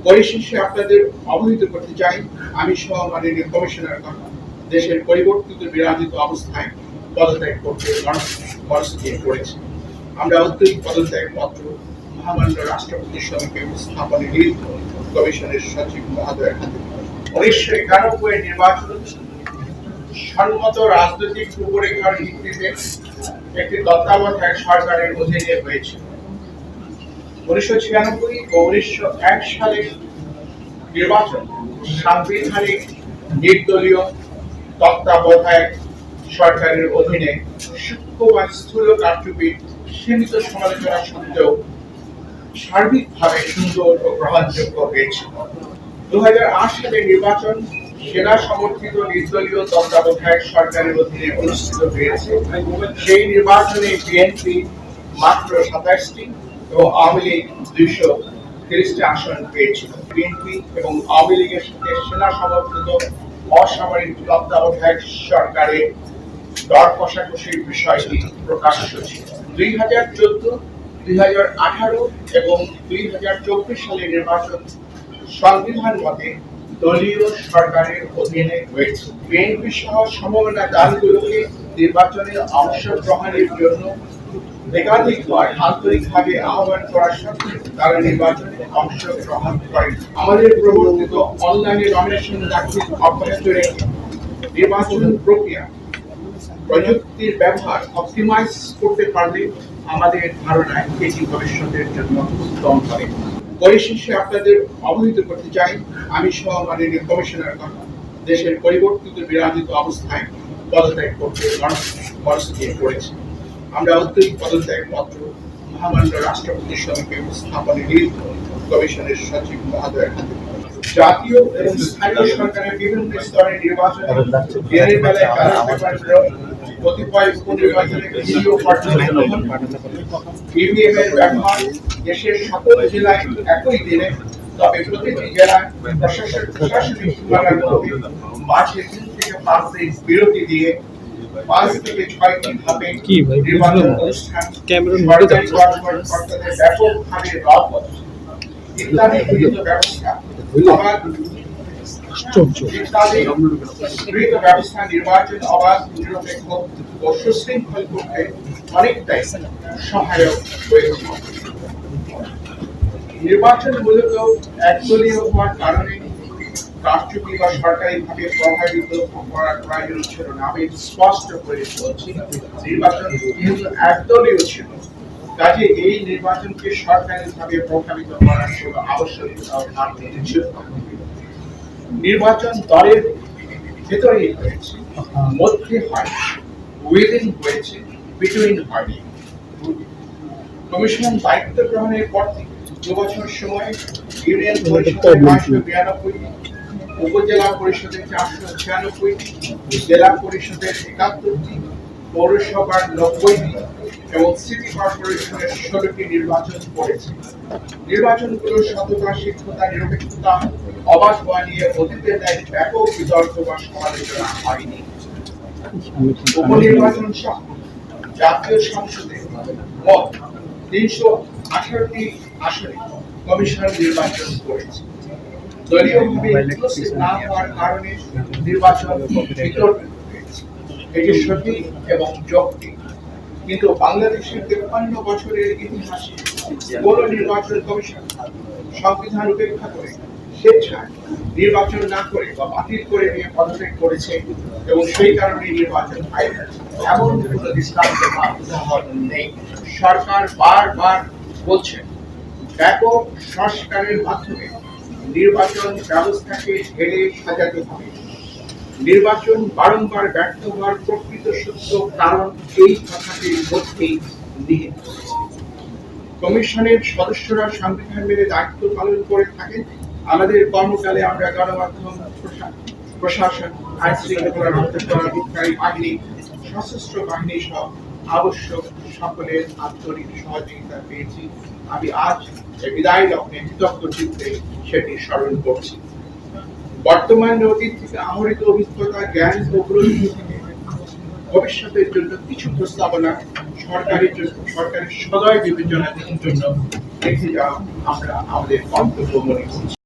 পরিশেষে আপনাদের অবহিত করতে চাই, আমি সহ মাননীয় কমিশনার দেশের পরিবর্তিত বিরাজিত অবস্থায় পদত্যাগ করতে মনস্থির করেছি। আমরা ঐতিহ্য পদত্যাগ পত্র মহামান্য রাষ্ট্রপতির সঙ্গে উপস্থাপনে গৃহীত কমিশনের সচিব মহোদয়ের হাতে 1991 নির্বাচন সম্মত রাজনৈতিক রূপরেখার ভিত্তিতে একটি তত্ত্বাবধায়ক সরকারের অধীনে হয়েছে। 1996 ও 1901 সালের নির্বাচন সাংবিধানিক নির্দলীয় তত্ত্বাবধায়ক সরকারের অধীনে সূক্ষ্ম বা স্থূল কারচুপির সীমিত সমালোচনা সত্ত্বেও সার্বিকভাবে সুন্দর ও গ্রহণযোগ্য হয়েছিল। 2008 সালের নির্বাচন সেনা সমর্থিত নির্দলীয় তত্ত্বাবধায়ক সরকারের অধীনে অনুষ্ঠিত হয়েছে। সেই নির্বাচনে বিএনপি মাত্র 27টি এবং আওয়ামী লীগ 230টি আসন পেয়েছিল। বিএনপি এবং আওয়ামী লীগের সাথে সেনা সমর্থিত অসামরিক তত্ত্বাবধায়ক সরকারের দর কষাকষির বিষয়টি প্রকাশ্য ছিল। 2014, 2018 এবং 2024 সালের নির্বাচন সংবিধান মতে দলীয় সরকারের অধীনে হয়েছে। বিএনপি সহ সমমনা দলগুলোকে নির্বাচনে অংশগ্রহণের জন্য একাধিকবার আন্তরিকভাবে আহ্বান করার সত্ত্বেও তারা নির্বাচনে অংশগ্রহণ করেন। আমাদের প্রবর্তিত অনলাইনে নমিনেশন দাখিল অব্যাহত রেখে নির্বাচন প্রক্রিয়া প্রযুক্তির ব্যবহার অপটিমাইজ করতে পারলে আমাদের ধারণায় এটি ভবিষ্যতের জন্য উত্তম হবে। পরিশেষে আপনাদের অবহিত করতে চাই, আমি সহ মাননীয় কমিশনার দেশের পরিবর্তিত বিরাজিত অবস্থায় পদত্যাগ করতে মনস্থির করেছি। আমরা ঐতিহ্য পদত্যাগ পত্র মহামান্য রাষ্ট্রপতির সঙ্গে উপস্থাপনে গৃহীত কমিশনের সচিব মহোদয়ের হাতে জাতীয় এবং স্থানীয় সরকারের বিভিন্ন স্তরের নির্বাচন এর বেলায় কতিপয় উপনির্বাচনে ইভিএম এর ব্যবহার দেশের সকল জেলায় একই দিনে, তবে প্রতিটি জেলায় প্রশাসনিক সীমানার মধ্যে মাঝে 3 থেকে 5 দিন বিরতি দিয়ে 5 থেকে 6টি ধাপে নির্বাচন অনুষ্ঠান সরকারি কর্মকর্তাদের ব্যাপকভাবে রদ ইত্যাদি গৃহীত ব্যবস্থা নির্বাচন অবাধ, নিরপেক্ষ ও সুশৃঙ্খল করতে অনেকটাই সহায়ক হয়েছে। নির্বাচন মূলত একদলীয় হওয়ার কারণে কারচুপি বা সরকারিভাবে প্রভাবিত করার প্রয়োজন ছিল না। আমি স্পষ্ট করে বলছি, নির্বাচন যেহেতু একদলীয় ছিল, কাজে এই নির্বাচনকে সরকারিভাবে প্রভাবিত করার কোনো আবশ্যকতা ছিল না। নির্বাচন দলের ভেতরেই হয়েছে, মধ্যে হয়নি, উইদিন হয়েছে, বিটুইন হয়নি। কমিশন দায়িত্ব গ্রহণের পর থেকে 2 বছর সময় ইউনিয়ন পরিষদের 592, উপজেলা পরিষদের 496, জেলা পরিষদের 71টি, পৌরসভার 90টি এবং সিটি কর্পোরেশনের 16টি নির্বাচন করেছে। নির্বাচনগুলো সততা, শিক্ষতা, নিরপেক্ষতা, অবাধ হওয়া নিয়ে অতীতে ব্যাপক বিতর্ক বা সমালোচনা হয়নি। উপনির্বাচন সহ জাতীয় সংসদে মোট 318টি আসনে কমিশন নির্বাচন করেছে। দলীয়ভাবে না হওয়ার কারণে নির্বাচন বিতর্কিত হয়েছে। এটি সঠিক এবং যৌক্তিক, কিন্তু বাংলাদেশের 53 বছরের ইতিহাসে কোন নির্বাচন কমিশন সংবিধান উপেক্ষা করে স্বেচ্ছায় নির্বাচন না করে বা বাতিল করে নিয়ে পদত্যাগ করেছে এবং সেই কারণে নির্বাচন হয় এমন কোন দৃষ্টান্ত বা উদাহরণ নেই। সরকার বারবার বলছে ব্যাপক সংস্কারের মাধ্যমে নির্বাচন ব্যবস্থাকে ঢেলে সাজাতে হবে। নির্বাচন বারংবার ব্যর্থ হওয়ার প্রকৃত সত্য কারণ এই কথাটির মধ্যেই নিহিত। কমিশনের সদস্যরা সংবিধান মেনে দায়িত্ব পালন করে থাকেন। আমাদের কর্মকালে আমরা গণমাধ্যম, প্রশাসন, আইন শৃঙ্খলা রক্ষাকারী বাহিনী, সশস্ত্র বাহিনী সহ আবশ্যক সকলের আন্তরিক সহযোগিতা পেয়েছি। আমি আজ বিদায় লগ্নে কৃতজ্ঞ চিত্তে সেটি স্মরণ করছি। বর্তমানে অতীত থেকে আহরিত অভিজ্ঞতা, জ্ঞান ও গ্রন্থ থেকে ভবিষ্যতের জন্য কিছু প্রস্তাবনা সরকারের সদয় বিবেচনার জন্য রেখে যাওয়া আমরা আমাদের কর্তব্য মনে করছি।